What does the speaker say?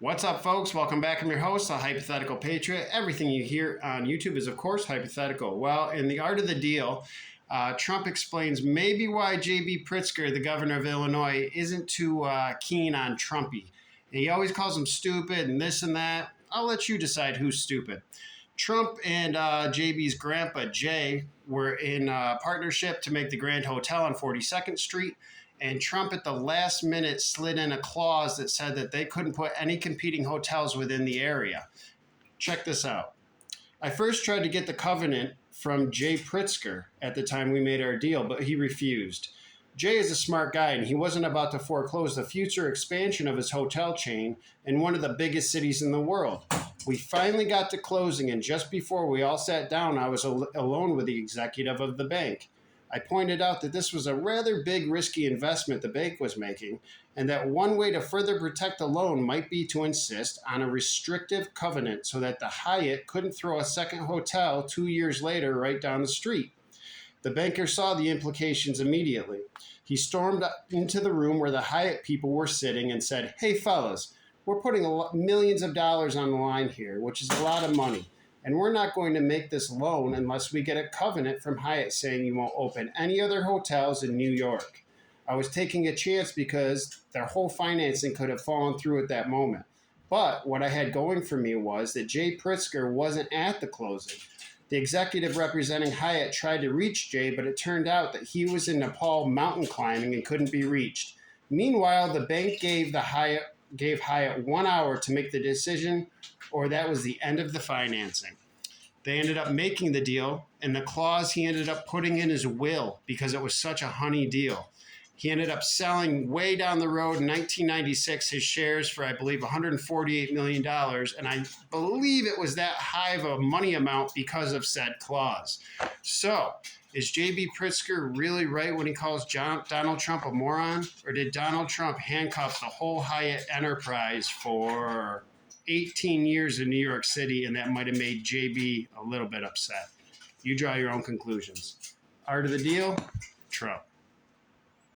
What's up, folks? Welcome back. I'm your host, the Hypothetical Patriot. Everything you hear on YouTube is, of course, hypothetical. Well, in the art of the deal, Trump explains maybe why J.B. Pritzker, the governor of Illinois, isn't too keen on Trumpy. He always calls him stupid and this and that. I'll let you decide who's stupid. Trump and JB's grandpa, Jay, were in partnership to make the Grand Hotel on 42nd Street. And Trump at the last minute slid in a clause that said that they couldn't put any competing hotels within the area. Check this out. I first tried to get the covenant from Jay Pritzker at the time we made our deal, but he refused. Jay is a smart guy, and he wasn't about to foreclose the future expansion of his hotel chain in one of the biggest cities in the world. We finally got to closing, and just before we all sat down, I was alone with the executive of the bank. I pointed out that this was a rather big, risky investment the bank was making, and that one way to further protect the loan might be to insist on a restrictive covenant so that the Hyatt couldn't throw a second hotel 2 years later right down the street. The banker saw the implications immediately. He stormed into the room where the Hyatt people were sitting and said, "Hey, fellas, we're putting millions of dollars on the line here, which is a lot of money. And we're not going to make this loan unless we get a covenant from Hyatt saying you won't open any other hotels in New York." I was taking a chance because their whole financing could have fallen through at that moment. But what I had going for me was that Jay Pritzker wasn't at the closing. The executive representing Hyatt tried to reach Jay, but it turned out that he was in Nepal mountain climbing and couldn't be reached. Meanwhile, the bank gave Hyatt 1 hour to make the decision, or that was the end of the financing. They ended up making the deal, and the clause he ended up putting in his will because it was such a honey deal. He ended up selling way down the road in 1996 his shares for, I believe, $148 million, and I believe it was that high of a money amount because of said clause. So, is J.B. Pritzker really right when he calls Donald Trump a moron, or did Donald Trump handcuff the whole Hyatt enterprise for 18 years in New York City, and that might have made JB a little bit upset? You draw your own conclusions. Art of the deal, Trump.